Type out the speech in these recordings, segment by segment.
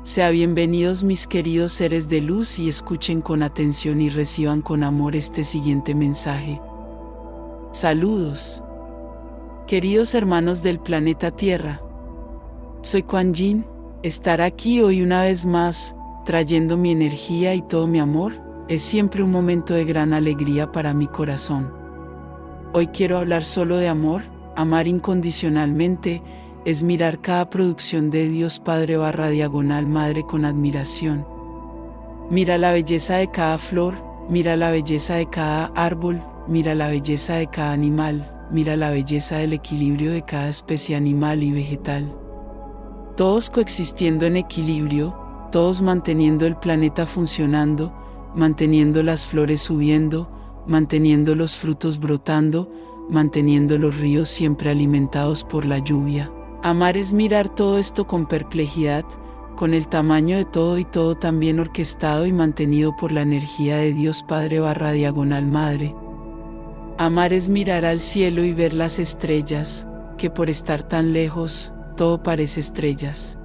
Sea bienvenidos mis queridos seres de luz y escuchen con atención y reciban con amor este siguiente mensaje. Saludos. Queridos hermanos del planeta Tierra. Soy Kuan Yin. Estar aquí hoy una vez más, trayendo mi energía y todo mi amor, es siempre un momento de gran alegría para mi corazón. Hoy quiero hablar solo de amor. Amar incondicionalmente es mirar cada producción de Dios Padre / Madre con admiración. Mira la belleza de cada flor, mira la belleza de cada árbol, mira la belleza de cada animal, mira la belleza del equilibrio de cada especie animal y vegetal. Todos coexistiendo en equilibrio, todos manteniendo el planeta funcionando, manteniendo las flores subiendo, manteniendo los frutos brotando, manteniendo los ríos siempre alimentados por la lluvia. Amar es mirar todo esto con perplejidad, con el tamaño de todo y todo también orquestado y mantenido por la energía de Dios Padre / Madre. Amar es mirar al cielo y ver las estrellas, que por estar tan lejos, todo parece estrellas.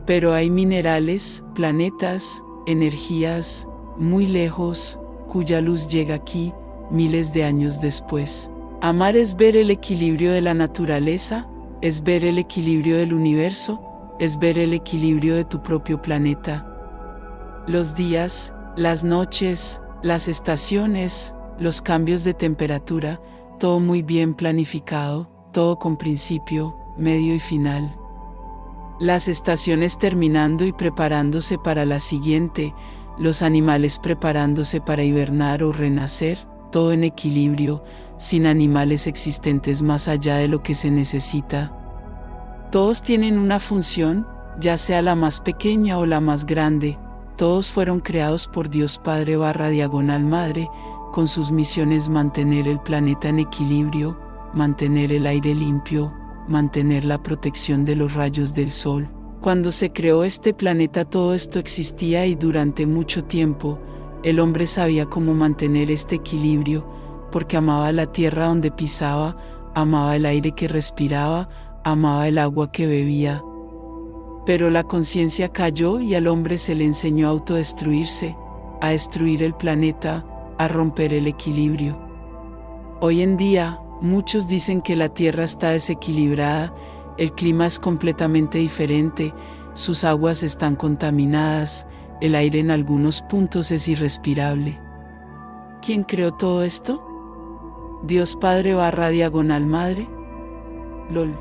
Pero hay minerales, planetas, energías, muy lejos, cuya luz llega aquí, miles de años después. Amar es ver el equilibrio de la naturaleza, es ver el equilibrio del universo, es ver el equilibrio de tu propio planeta. Los días, las noches, las estaciones, los cambios de temperatura, todo muy bien planificado, todo con principio, medio y final. Las estaciones terminando y preparándose para la siguiente, los animales preparándose para hibernar o renacer, todo en equilibrio, sin animales existentes más allá de lo que se necesita. Todos tienen una función, ya sea la más pequeña o la más grande, todos fueron creados por Dios Padre / Madre, con sus misiones mantener el planeta en equilibrio, mantener el aire limpio, mantener la protección de los rayos del sol. Cuando se creó este planeta todo esto existía y durante mucho tiempo, el hombre sabía cómo mantener este equilibrio, porque amaba la tierra donde pisaba, amaba el aire que respiraba, amaba el agua que bebía. Pero la conciencia cayó y al hombre se le enseñó a autodestruirse, a destruir el planeta, a romper el equilibrio. Hoy en día, muchos dicen que la tierra está desequilibrada, el clima es completamente diferente, sus aguas están contaminadas, el aire en algunos puntos es irrespirable. ¿Quién creó todo esto? ¿Dios Padre / Madre? LOL.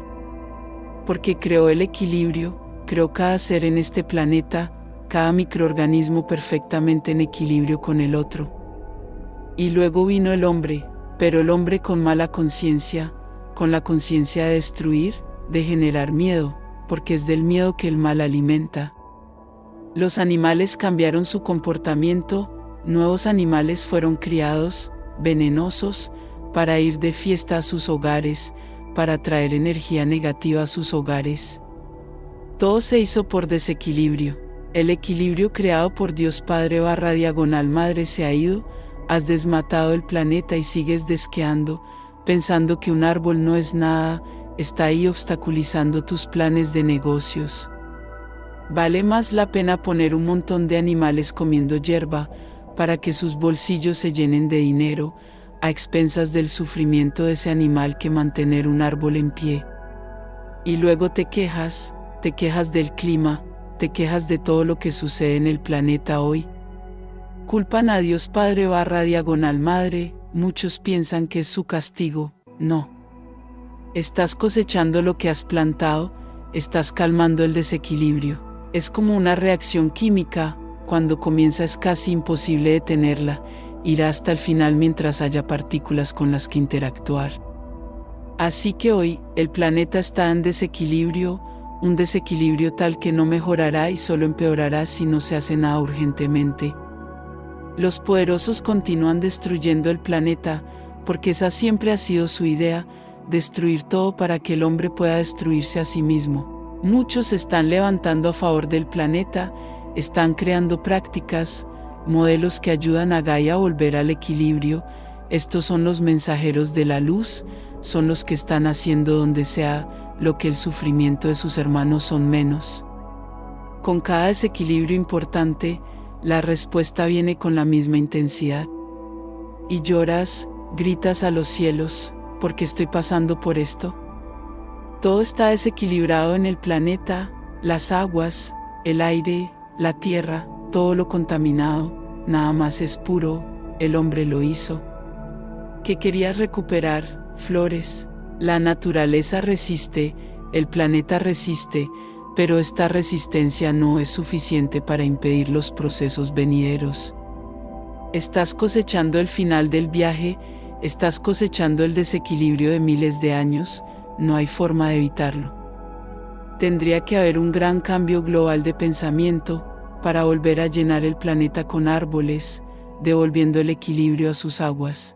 Porque creó el equilibrio, creó cada ser en este planeta, cada microorganismo perfectamente en equilibrio con el otro. Y luego vino el hombre, pero el hombre con mala conciencia, con la conciencia de destruir, de generar miedo, porque es del miedo que el mal alimenta. Los animales cambiaron su comportamiento, nuevos animales fueron criados, venenosos, para ir de fiesta a sus hogares, para traer energía negativa a sus hogares. Todo se hizo por desequilibrio. El equilibrio creado por Dios Padre / Madre se ha ido, has desmatado el planeta y sigues desqueando, pensando que un árbol no es nada, está ahí obstaculizando tus planes de negocios. Vale más la pena poner un montón de animales comiendo hierba, para que sus bolsillos se llenen de dinero, a expensas del sufrimiento de ese animal que mantener un árbol en pie. Y luego te quejas del clima, te quejas de todo lo que sucede en el planeta hoy. Culpan a Dios Padre / Madre, muchos piensan que es su castigo, no. Estás cosechando lo que has plantado, estás calmando el desequilibrio. Es como una reacción química, cuando comienza es casi imposible detenerla, irá hasta el final mientras haya partículas con las que interactuar. Así que hoy, el planeta está en desequilibrio, un desequilibrio tal que no mejorará y solo empeorará si no se hace nada urgentemente. Los poderosos continúan destruyendo el planeta, porque esa siempre ha sido su idea, destruir todo para que el hombre pueda destruirse a sí mismo. Muchos se están levantando a favor del planeta, están creando prácticas, modelos que ayudan a Gaia a volver al equilibrio. Estos son los mensajeros de la luz, son los que están haciendo donde sea lo que el sufrimiento de sus hermanos son menos. Con cada desequilibrio importante, la respuesta viene con la misma intensidad. Y lloras, gritas a los cielos, ¿por qué estoy pasando por esto? Todo está desequilibrado en el planeta, las aguas, el aire, la tierra, todo lo contaminado, nada más es puro, el hombre lo hizo. ¿Qué querías recuperar? Flores. La naturaleza resiste, el planeta resiste, pero esta resistencia no es suficiente para impedir los procesos venideros. Estás cosechando el final del viaje, estás cosechando el desequilibrio de miles de años, no hay forma de evitarlo. Tendría que haber un gran cambio global de pensamiento para volver a llenar el planeta con árboles, devolviendo el equilibrio a sus aguas.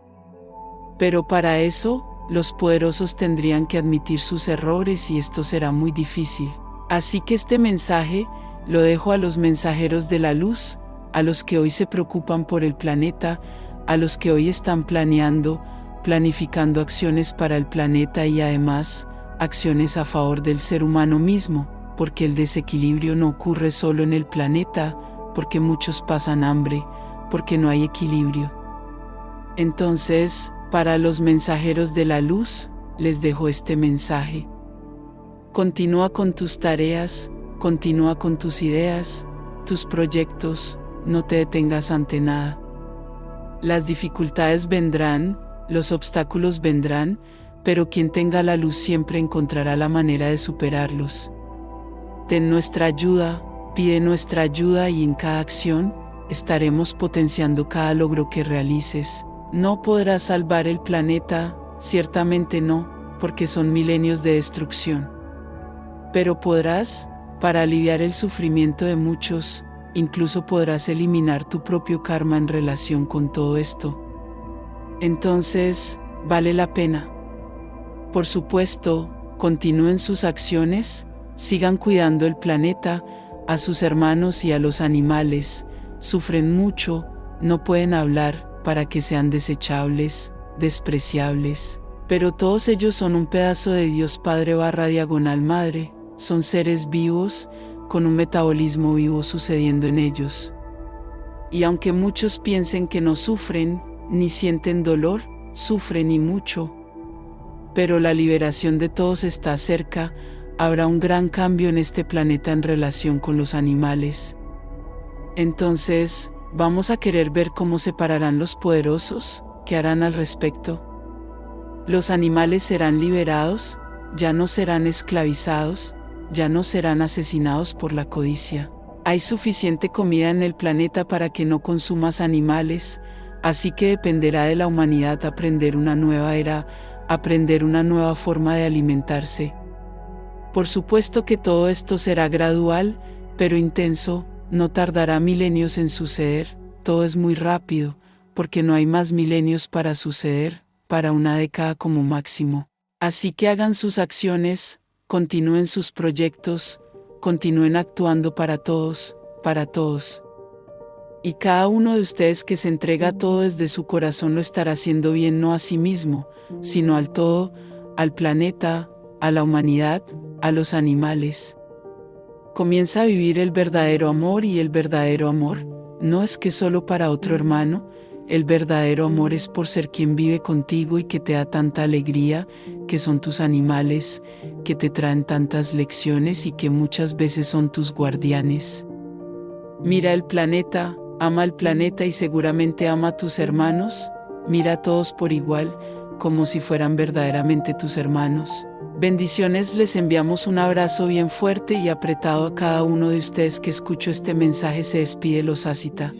Pero para eso, los poderosos tendrían que admitir sus errores y esto será muy difícil. Así que este mensaje lo dejo a los mensajeros de la luz, a los que hoy se preocupan por el planeta, a los que hoy están planificando acciones para el planeta y además, acciones a favor del ser humano mismo, porque el desequilibrio no ocurre solo en el planeta, porque muchos pasan hambre, porque no hay equilibrio. Entonces, para los mensajeros de la luz, les dejo este mensaje. Continúa con tus tareas, continúa con tus ideas, tus proyectos, no te detengas ante nada. Las dificultades vendrán, los obstáculos vendrán, pero quien tenga la luz siempre encontrará la manera de superarlos. Ten nuestra ayuda, pide nuestra ayuda y en cada acción, estaremos potenciando cada logro que realices. No podrás salvar el planeta, ciertamente no, porque son milenios de destrucción. Pero podrás, para aliviar el sufrimiento de muchos, incluso podrás eliminar tu propio karma en relación con todo esto. Entonces, vale la pena. Por supuesto, continúen sus acciones, sigan cuidando el planeta, a sus hermanos y a los animales, sufren mucho, no pueden hablar, para que sean desechables, despreciables. Pero todos ellos son un pedazo de Dios Padre/Madre, son seres vivos, con un metabolismo vivo sucediendo en ellos. Y aunque muchos piensen que no sufren, ni sienten dolor, sufren y mucho. Pero la liberación de todos está cerca, habrá un gran cambio en este planeta en relación con los animales. Entonces, ¿vamos a querer ver cómo se pararán los poderosos? ¿Qué harán al respecto? Los animales serán liberados, ya no serán esclavizados, ya no serán asesinados por la codicia. Hay suficiente comida en el planeta para que no consumas animales, así que dependerá de la humanidad aprender una nueva era, aprender una nueva forma de alimentarse. Por supuesto que todo esto será gradual, pero intenso, no tardará milenios en suceder, todo es muy rápido, porque no hay más milenios para suceder, para una década como máximo. Así que hagan sus acciones, continúen sus proyectos, continúen actuando para todos, para todos. Y cada uno de ustedes que se entrega todo desde su corazón lo estará haciendo bien no a sí mismo, sino al todo, al planeta, a la humanidad, a los animales. Comienza a vivir el verdadero amor y el verdadero amor, no es que solo para otro hermano, el verdadero amor es por ser quien vive contigo y que te da tanta alegría, que son tus animales, que te traen tantas lecciones y que muchas veces son tus guardianes. Mira el planeta, ama al planeta y seguramente ama a tus hermanos, mira a todos por igual, como si fueran verdaderamente tus hermanos. Bendiciones, les enviamos un abrazo bien fuerte y apretado a cada uno de ustedes que escuchó este mensaje. Se despide Los Asita.